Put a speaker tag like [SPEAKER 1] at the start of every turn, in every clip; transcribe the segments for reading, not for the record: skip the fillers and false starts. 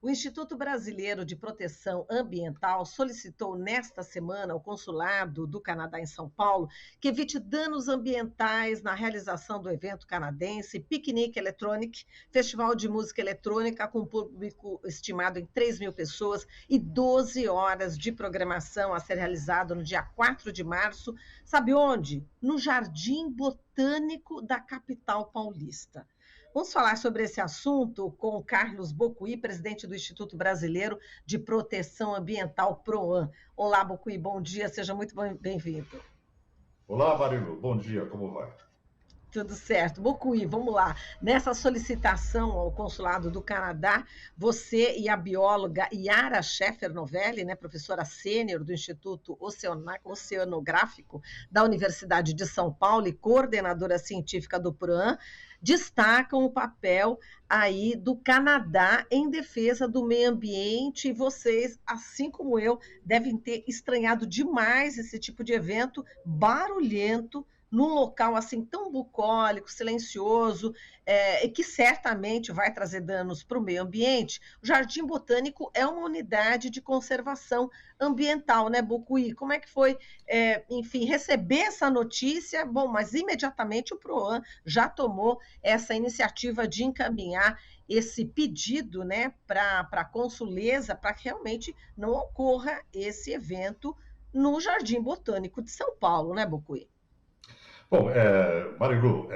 [SPEAKER 1] O Instituto Brasileiro de Proteção Ambiental solicitou nesta semana ao Consulado do Canadá em São Paulo que evite danos ambientais na realização do evento canadense Picnic Electronic, festival de música eletrônica com público estimado em 3 mil pessoas e 12 horas de programação a ser realizado no dia 4 de março. Sabe onde? No Jardim Botânico da capital paulista. Vamos falar sobre esse assunto com o Carlos Bocuí, presidente do Instituto Brasileiro de Proteção Ambiental, PROAM. Olá, Bocuí, bom dia, seja muito bem-vindo.
[SPEAKER 2] Olá, Marilu, bom dia, como vai?
[SPEAKER 1] Tudo certo. Bocuí, vamos lá. Nessa solicitação ao Consulado do Canadá, você e a bióloga Yara Scheffer Novelli, né, professora sênior do Instituto Oceanográfico da Universidade de São Paulo e coordenadora científica do PROAM, destacam o papel aí do Canadá em defesa do meio ambiente, e vocês, assim como eu, devem ter estranhado demais esse tipo de evento barulhento, num local assim tão bucólico, silencioso, e que certamente vai trazer danos para o meio ambiente. O Jardim Botânico é uma unidade de conservação ambiental, né, Bocuí? Como é que foi, enfim, receber essa notícia? Bom, mas imediatamente o PROAM já tomou essa iniciativa de encaminhar esse pedido, né, para a Consuleza, para que realmente não ocorra esse evento no Jardim Botânico de São Paulo, né, Bocuí?
[SPEAKER 2] Bom, Marilu,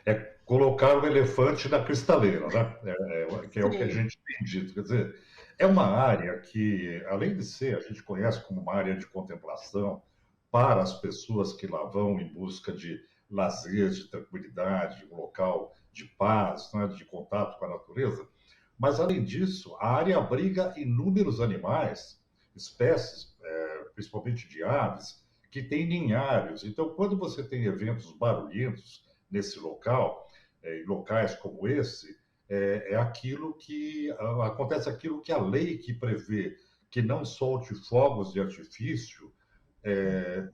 [SPEAKER 2] é colocar o elefante na cristaleira, né? Que é o que a
[SPEAKER 1] Sim.
[SPEAKER 2] gente tem dito. Quer dizer, é uma área que, além de ser, a gente conhece como uma área de contemplação para as pessoas que lá vão em busca de lazer, de tranquilidade, de um local de paz, né, de contato com a natureza. Mas, além disso, a área abriga inúmeros animais, espécies, principalmente de aves, que têm ninhários. Então, quando você tem eventos barulhentos nesse local, em locais como esse, aquilo que acontece aquilo que a lei que prevê que não solte fogos de artifício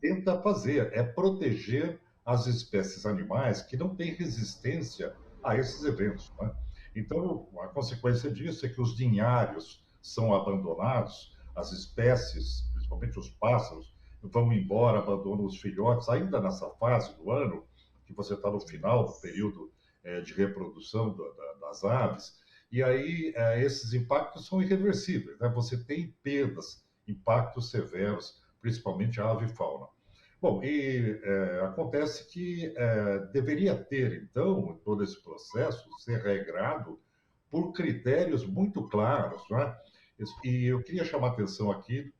[SPEAKER 2] tenta fazer, é proteger as espécies animais que não têm resistência a esses eventos, né? Então, a consequência disso é que os ninhários são abandonados, as espécies, principalmente os pássaros, vão embora, abandonam os filhotes, ainda nessa fase do ano, que você está no final do período de reprodução das aves, e aí esses impactos são irreversíveis, né? Você tem perdas, impactos severos, principalmente a ave e fauna. Bom, e acontece que deveria ter, então, todo esse processo ser regrado por critérios muito claros, né? E eu queria chamar a atenção aqui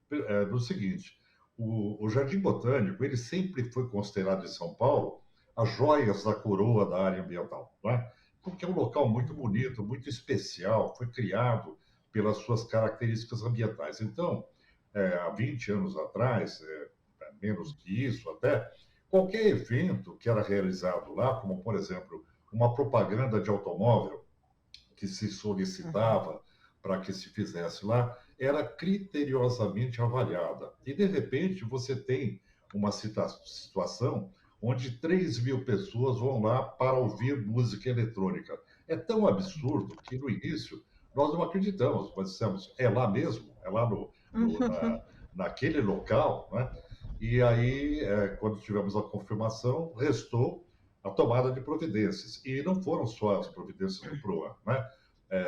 [SPEAKER 2] do seguinte: o Jardim Botânico, ele sempre foi considerado em São Paulo as joias da coroa da área ambiental, né? Porque é um local muito bonito, muito especial, foi criado pelas suas características ambientais. Então, há 20 anos atrás, menos que isso até, qualquer evento que era realizado lá, como, por exemplo, uma propaganda de automóvel que se solicitava para que se fizesse lá, era criteriosamente avaliada. E, de repente, você tem uma situação onde 3 mil pessoas vão lá para ouvir música eletrônica. É tão absurdo que, no início, nós não acreditamos, mas dissemos, é lá mesmo? É lá naquele local? Né? E aí, quando tivemos a confirmação, restou a tomada de providências. E não foram só as providências do PROAN, né?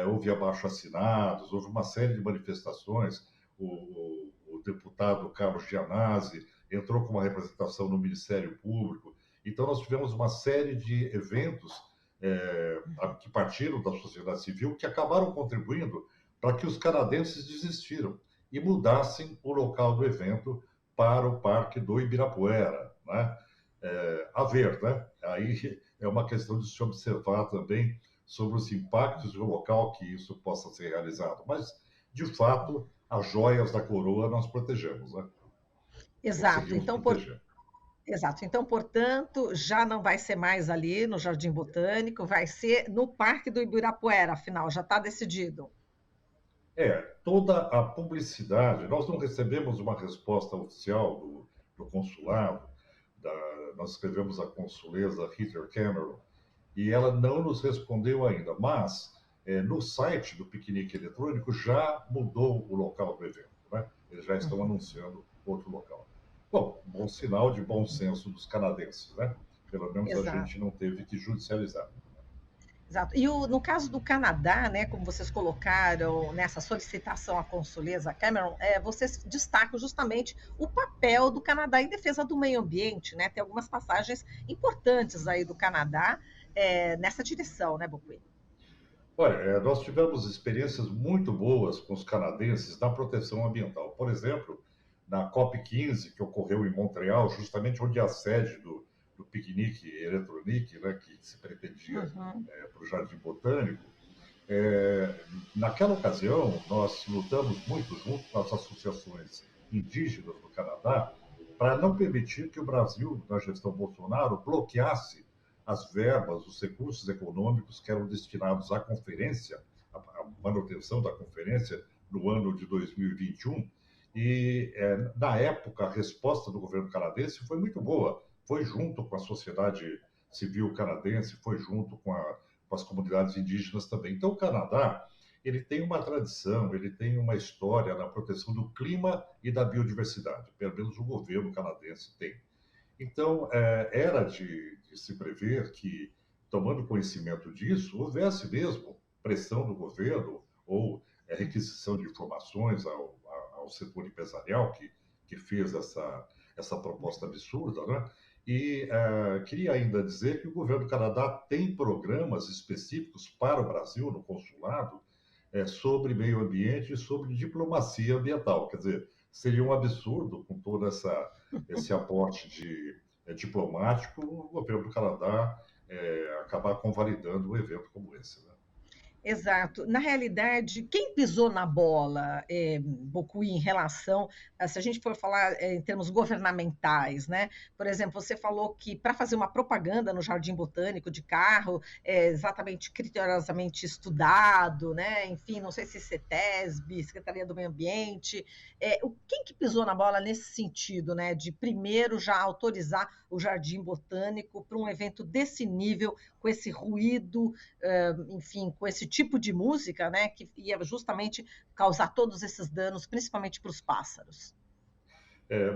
[SPEAKER 2] Houve abaixo-assinados, houve uma série de manifestações. O deputado Carlos Gianazzi entrou com uma representação no Ministério Público. Então, nós tivemos uma série de eventos que partiram da sociedade civil que acabaram contribuindo para que os canadenses desistiram e mudassem o local do evento para o Parque do Ibirapuera, né? A ver, né? Aí é uma questão de se observar também sobre os impactos do local que isso possa ser realizado. Mas, de fato, as joias da coroa nós protegemos, né?
[SPEAKER 1] Exato.
[SPEAKER 2] Conseguimos proteger.
[SPEAKER 1] Exato. Então, portanto, já não vai ser mais ali no Jardim Botânico, vai ser no Parque do Ibirapuera, afinal, já está decidido.
[SPEAKER 2] Toda a publicidade, nós não recebemos uma resposta oficial do consulado, nós escrevemos a consuleza Heather Cameron, e ela não nos respondeu ainda, mas no site do piquenique eletrônico já mudou o local do evento, né? Eles já estão
[SPEAKER 1] Uhum.
[SPEAKER 2] anunciando outro local. Bom, bom sinal de bom senso dos canadenses, né? Pelo menos a
[SPEAKER 1] Exato.
[SPEAKER 2] gente não teve que judicializar.
[SPEAKER 1] Exato. E no caso do Canadá, né, como vocês colocaram nessa solicitação à consuleza Cameron, vocês destacam justamente o papel do Canadá em defesa do meio ambiente, né? Tem algumas passagens importantes aí do Canadá nessa direção, né, Bocuí?
[SPEAKER 2] Olha, nós tivemos experiências muito boas com os canadenses na proteção ambiental. Por exemplo, na COP15, que ocorreu em Montreal, justamente onde é a sede do piquenique eletrônico, né, que se pretendia
[SPEAKER 1] Uhum.
[SPEAKER 2] para o Jardim Botânico. É, naquela ocasião, nós lutamos muito junto com as associações indígenas do Canadá para não permitir que o Brasil, na gestão Bolsonaro, bloqueasse as verbas, os recursos econômicos que eram destinados à conferência, à manutenção da conferência no ano de 2021. Na época, a resposta do governo canadense foi muito boa. Foi junto com a sociedade civil canadense, foi junto com as comunidades indígenas também. Então, o Canadá ele tem uma tradição, ele tem uma história na proteção do clima e da biodiversidade. Pelo menos o governo canadense tem. Então, era de se prever que, tomando conhecimento disso, houvesse mesmo pressão do governo ou requisição de informações ao setor empresarial que fez essa proposta absurda, né? E queria ainda dizer que o governo do Canadá tem programas específicos para o Brasil, no consulado, sobre meio ambiente e sobre diplomacia ambiental. Quer dizer, seria um absurdo, com todo esse aporte diplomático, o governo do Canadá acabar convalidando um evento como esse. Né?
[SPEAKER 1] Exato. Na realidade, quem pisou na bola, Bocuí, em relação, se a gente for falar em termos governamentais, né? Por exemplo, você falou que para fazer uma propaganda no Jardim Botânico de carro, é exatamente criteriosamente estudado, né? Enfim, não sei se CETESB, Secretaria do Meio Ambiente, quem que pisou na bola nesse sentido, né? De primeiro já autorizar o Jardim Botânico para um evento desse nível, com esse ruído, enfim, com esse tipo de música, né, que ia justamente causar todos esses danos, principalmente para os pássaros.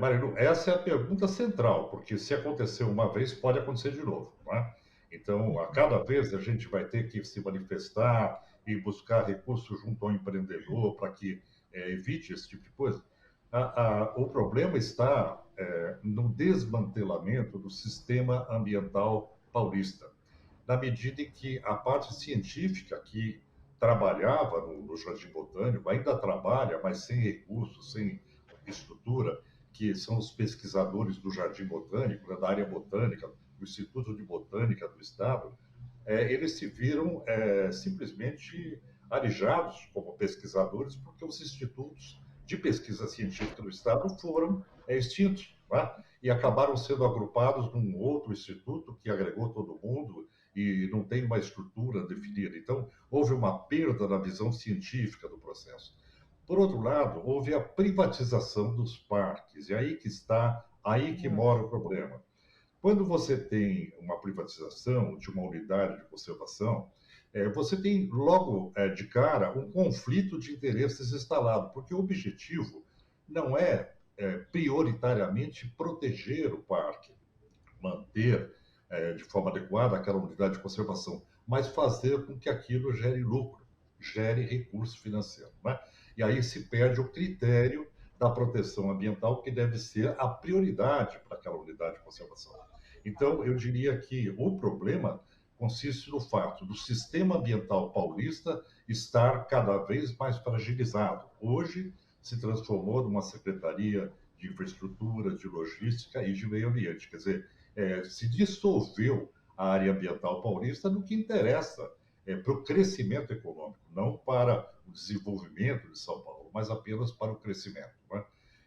[SPEAKER 2] Marilu, essa é a pergunta central, porque se aconteceu uma vez, pode acontecer de novo. Não é? Então, a cada vez a gente vai ter que se manifestar e buscar recursos junto ao empreendedor para que evite esse tipo de coisa. O problema está no desmantelamento do sistema ambiental paulista, na medida em que a parte científica que trabalhava no Jardim Botânico ainda trabalha, mas sem recursos, sem estrutura, que são os pesquisadores do Jardim Botânico, né, da área botânica, do Instituto de Botânica do Estado, eles se viram simplesmente alijados como pesquisadores, porque os institutos de pesquisa científica do Estado foram extintos, né? E acabaram sendo agrupados num outro instituto que agregou todo mundo e não tem uma estrutura definida. Então, houve uma perda na visão científica do processo. Por outro lado, houve a privatização dos parques, e aí que mora o problema. Quando você tem uma privatização de uma unidade de conservação, você tem logo de cara um conflito de interesses instalado, porque o objetivo não é prioritariamente proteger o parque, manter de forma adequada aquela unidade de conservação, mas fazer com que aquilo gere lucro, gere recurso financeiro. Né? E aí se perde o critério da proteção ambiental, que deve ser a prioridade para aquela unidade de conservação. Então, eu diria que o problema consiste no fato do sistema ambiental paulista estar cada vez mais fragilizado. Hoje, se transformou numa secretaria de infraestrutura, de logística e de meio ambiente. Quer dizer, se dissolveu a área ambiental paulista no que interessa para o crescimento econômico, não para o desenvolvimento de São Paulo, mas apenas para o crescimento. Né?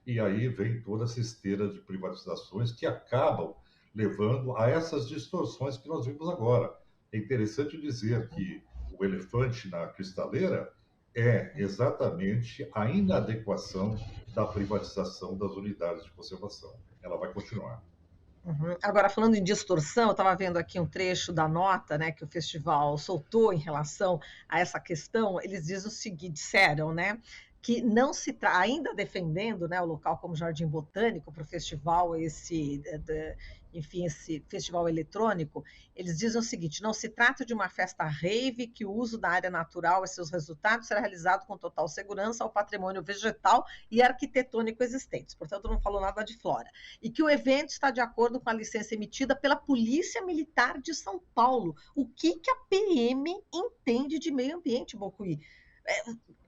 [SPEAKER 2] E aí vem toda essa esteira de privatizações que acabam levando a essas distorções que nós vimos agora. É interessante dizer que o elefante na cristaleira é exatamente a inadequação da privatização das unidades de conservação. Ela vai continuar.
[SPEAKER 1] Uhum. Agora, falando em distorção, eu estava vendo aqui um trecho da nota, né, que o festival soltou em relação a essa questão. Eles dizem o seguinte, disseram, né, que não se ainda defendendo, né, o local como Jardim Botânico para o festival, enfim, esse festival eletrônico, eles dizem o seguinte: não se trata de uma festa rave que o uso da área natural e seus resultados será realizado com total segurança ao patrimônio vegetal e arquitetônico existentes. Portanto, não falou nada de flora. E que o evento está de acordo com a licença emitida pela Polícia Militar de São Paulo. O que a PM entende de meio ambiente, Bocuí?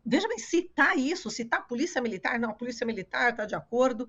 [SPEAKER 1] Veja bem, citar isso, citar a Polícia Militar, não, a Polícia Militar está de acordo.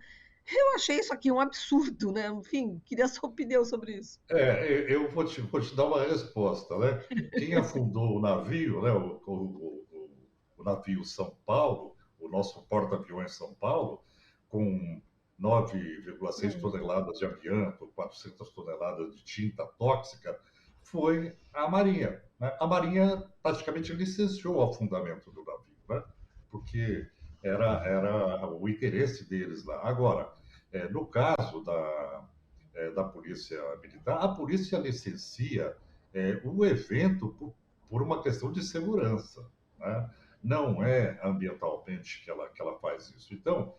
[SPEAKER 1] Eu achei isso aqui um absurdo, né? Enfim, queria a sua opinião sobre isso.
[SPEAKER 2] Eu vou te dar uma resposta, né? Quem afundou o navio, né? O navio São Paulo, o nosso porta-aviões São Paulo, com 9,6
[SPEAKER 1] Hum,
[SPEAKER 2] toneladas de amianto, 400 toneladas de tinta tóxica, foi a Marinha, né? A Marinha praticamente licenciou o afundamento do navio, né? Porque era o interesse deles lá. Agora, no caso da Polícia Militar, a polícia licencia o evento por uma questão de segurança, né? Não é ambientalmente que ela faz isso. Então,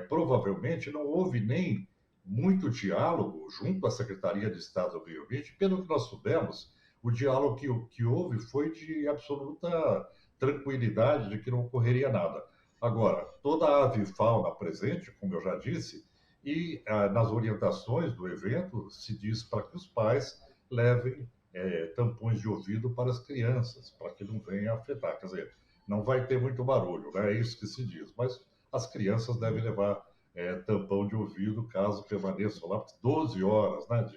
[SPEAKER 2] provavelmente não houve nem muito diálogo junto à Secretaria de Estado do Meio Ambiente. Pelo que nós soubemos, o diálogo que houve foi de absoluta tranquilidade, de que não ocorreria nada. Agora, toda a avifauna presente, como eu já disse, e nas orientações do evento se diz para que os pais levem tampões de ouvido para as crianças, para que não venha afetar. Quer dizer, não vai ter muito barulho, né? É isso que se diz, mas as crianças devem levar tampão de ouvido caso permaneçam lá 12 horas, né?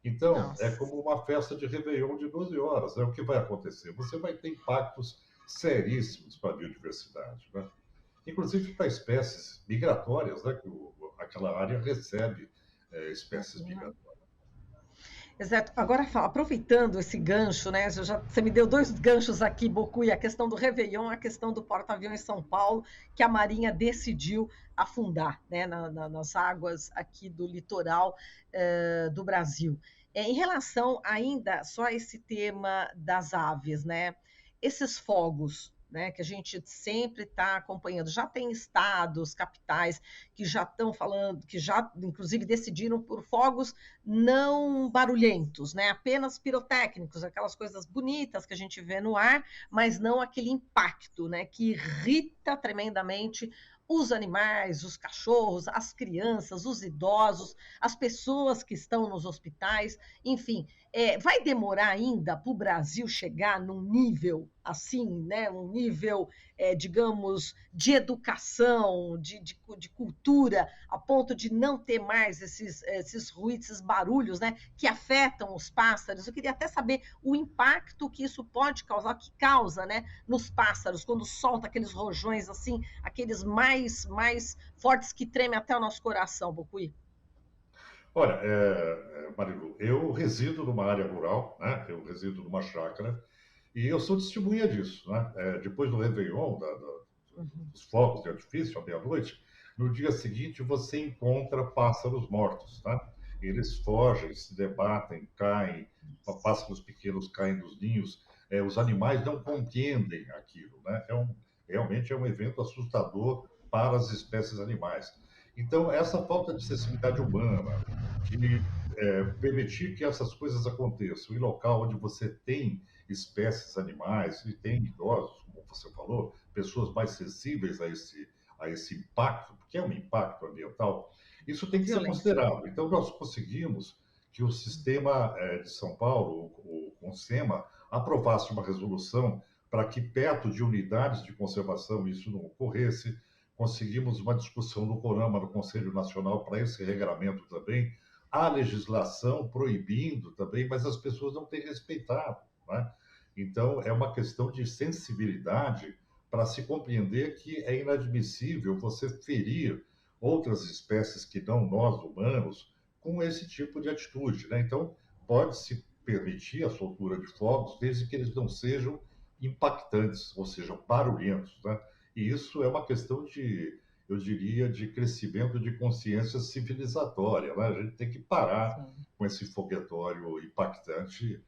[SPEAKER 2] Então, é
[SPEAKER 1] nossa.
[SPEAKER 2] como uma festa de Réveillon de 12 horas. É o que vai acontecer. Você vai ter impactos seríssimos para a biodiversidade, né? Inclusive para espécies migratórias, né? Que aquela área recebe espécies migratórias.
[SPEAKER 1] Exato. Agora, aproveitando esse gancho, né? Você me deu dois ganchos aqui, Bocuí, a questão do Réveillon, a questão do porta-aviões São Paulo, que a Marinha decidiu afundar, né, nas águas aqui do litoral do Brasil. Em relação ainda só a esse tema das aves, né? Esses fogos, né, que a gente sempre está acompanhando. Já tem estados, capitais, que já estão falando, que já, inclusive, decidiram por fogos não barulhentos, né? Apenas pirotécnicos, aquelas coisas bonitas que a gente vê no ar, mas não aquele impacto, né? Que irrita tremendamente os animais, os cachorros, as crianças, os idosos, as pessoas que estão nos hospitais, enfim, vai demorar ainda para o Brasil chegar num nível assim, né? Um nível, digamos, de educação, de cultura, a ponto de não ter mais esses ruídos, esses barulhos, né, que afetam os pássaros. Eu queria até saber o impacto que isso pode causar, que causa, né, nos pássaros, quando solta aqueles rojões assim, aqueles mais fortes que tremem até o nosso coração, Bocuí.
[SPEAKER 2] Olha, Marilu, eu resido numa área rural, né? Eu resido numa chácara e eu sou testemunha disso, né? Depois do Réveillon,
[SPEAKER 1] Uhum.
[SPEAKER 2] dos fogos de artifício à meia-noite, no dia seguinte você encontra pássaros mortos, tá? Eles fogem, se debatem, caem, pássaros pequenos caem dos ninhos. Os animais não compreendem aquilo, né? Realmente é um evento assustador para as espécies animais. Então, essa falta de sensibilidade humana, de permitir que essas coisas aconteçam em local onde você tem espécies animais e tem idosos, como você falou, pessoas mais sensíveis a esse impacto, porque é um impacto ambiental, isso tem que ser
[SPEAKER 1] Violência.
[SPEAKER 2] considerado. Então, nós conseguimos que o sistema de São Paulo, o CONSEMA, aprovasse uma resolução para que perto de unidades de conservação isso não ocorresse. Conseguimos uma discussão no CONAMA, no Conselho Nacional, para esse regramento também. Há legislação proibindo também, mas as pessoas não têm respeitado, né? Então, é uma questão de sensibilidade para se compreender que é inadmissível você ferir outras espécies que não nós humanos com esse tipo de atitude, né? Então, pode-se permitir a soltura de fogos desde que eles não sejam impactantes, ou seja, barulhentos, né? E isso é uma questão de, eu diria, de crescimento de consciência civilizatória, né? A gente tem que parar
[SPEAKER 1] Sim.
[SPEAKER 2] com esse foguetório impactante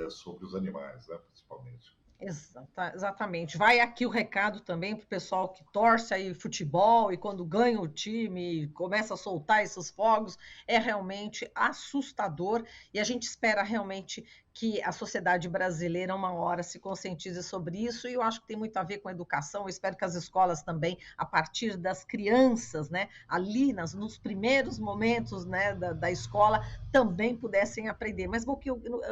[SPEAKER 2] sobre os animais, né, principalmente.
[SPEAKER 1] Exatamente. Vai aqui o recado também para o pessoal que torce aí futebol e quando ganha o time começa a soltar esses fogos, é realmente assustador e a gente espera realmente que a sociedade brasileira uma hora se conscientize sobre isso e eu acho que tem muito a ver com a educação. Eu espero que as escolas também, a partir das crianças, né, ali nos primeiros momentos, né, da escola, também pudessem aprender. Mas vou que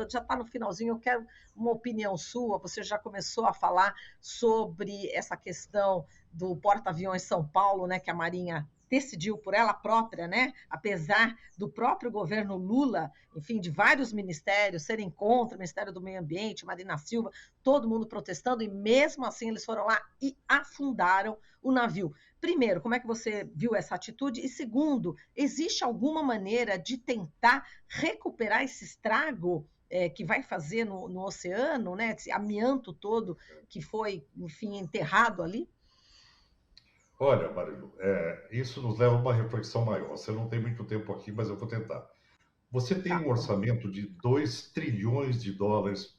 [SPEAKER 1] já está no finalzinho, eu quero uma opinião sua. Você já começou a falar sobre essa questão do porta-aviões São Paulo, né, que a Marinha decidiu por ela própria, né, apesar do próprio governo Lula, enfim, de vários ministérios serem contra, o Ministério do Meio Ambiente, Marina Silva, todo mundo protestando, e mesmo assim eles foram lá e afundaram o navio. Primeiro, como é que você viu essa atitude? E segundo, existe alguma maneira de tentar recuperar esse estrago que vai fazer no oceano, né? Esse amianto todo que foi, enfim, enterrado ali?
[SPEAKER 2] Olha, Marilu, isso nos leva a uma reflexão maior. Você não tem muito tempo aqui, mas eu vou tentar. Você tem
[SPEAKER 1] Tá.
[SPEAKER 2] um orçamento de 2 trilhões de dólares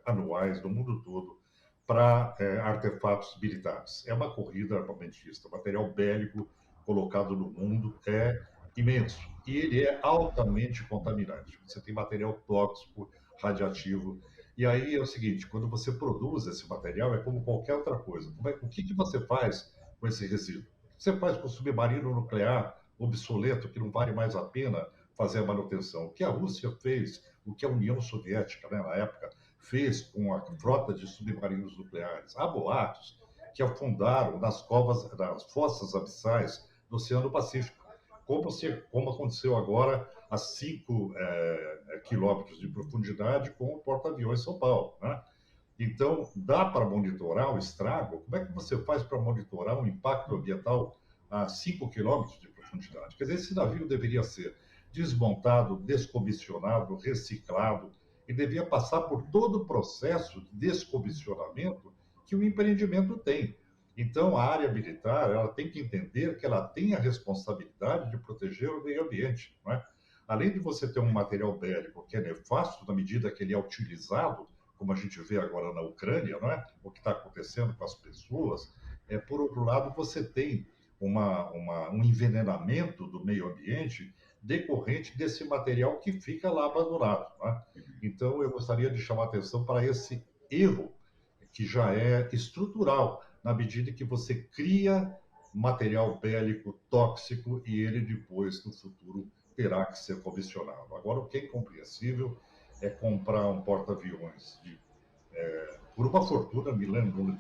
[SPEAKER 2] anuais no mundo todo para artefatos militares. É uma corrida armamentista. O material bélico colocado no mundo é imenso. E ele é altamente contaminante. Você tem material tóxico, radiativo. E aí é o seguinte: quando você produz esse material, é como qualquer outra coisa. O que você faz com esse resíduo? O que você faz com o submarino nuclear obsoleto, que não vale mais a pena fazer a manutenção? O que a Rússia fez, o que a União Soviética, né, na época, fez com a frota de submarinos nucleares. Há boatos que afundaram nas fossas abissais do Oceano Pacífico, como aconteceu agora a 5 quilômetros de profundidade com o porta-aviões São Paulo, né? Então, dá para monitorar o estrago? Como é que você faz para monitorar um impacto ambiental a 5 quilômetros de profundidade? Quer dizer, esse navio deveria ser desmontado, descomissionado, reciclado, e devia passar por todo o processo de descomissionamento que o empreendimento tem. Então, a área militar ela tem que entender que ela tem a responsabilidade de proteger o meio ambiente. Não é? Além de você ter um material bélico que é nefasto na medida que ele é utilizado, como a gente vê agora na Ucrânia, não é? O que está acontecendo com as pessoas, por outro lado, você tem um envenenamento do meio ambiente decorrente desse material que fica lá abandonado. Né? Então, eu gostaria de chamar a atenção para esse erro que já é estrutural, na medida que você cria material bélico tóxico e ele depois, no futuro, terá que ser comissionado. Agora, o que é incompreensível é comprar um porta-aviões por uma fortuna, não me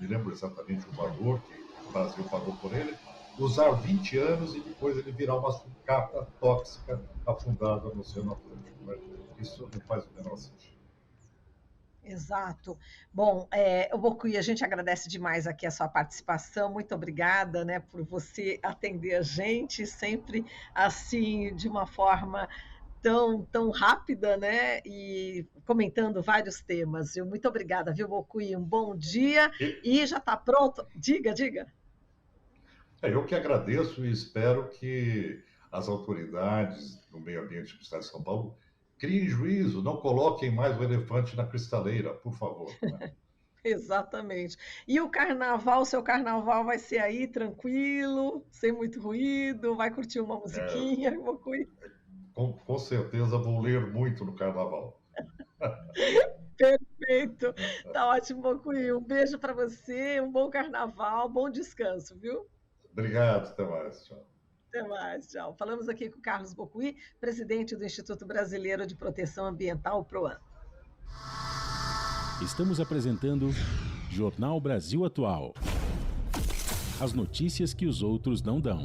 [SPEAKER 2] lembro exatamente o valor que o Brasil pagou por ele, usar 20 anos e depois ele virar uma sucata tóxica afundada no Oceano Atlântico. Né? Isso não faz o menor sentido.
[SPEAKER 1] Exato. Bom, Bocuí, a gente agradece demais aqui a sua participação. Muito obrigada, né, por você atender a gente sempre assim de uma forma tão rápida, né? E comentando vários temas. Muito obrigada, viu, Bocuí? Um bom dia
[SPEAKER 2] E,
[SPEAKER 1] e já está pronto? Diga, diga.
[SPEAKER 2] eu que agradeço e espero que as autoridades do meio ambiente do Estado de São Paulo criem juízo, não coloquem mais o elefante na cristaleira, por favor. Né?
[SPEAKER 1] Exatamente. E o carnaval, seu carnaval vai ser aí tranquilo, sem muito ruído, vai curtir uma musiquinha, Bocuí?
[SPEAKER 2] Com certeza vou ler muito no carnaval.
[SPEAKER 1] Perfeito. Tá ótimo, Bocuí. Um beijo para você, um bom carnaval, bom descanso, viu?
[SPEAKER 2] Obrigado, até mais. Tchau.
[SPEAKER 1] Até mais, tchau. Falamos aqui com o Carlos Bocuí, presidente do Instituto Brasileiro de Proteção Ambiental, PROAN.
[SPEAKER 3] Estamos apresentando Jornal Brasil Atual. As notícias que os outros não dão.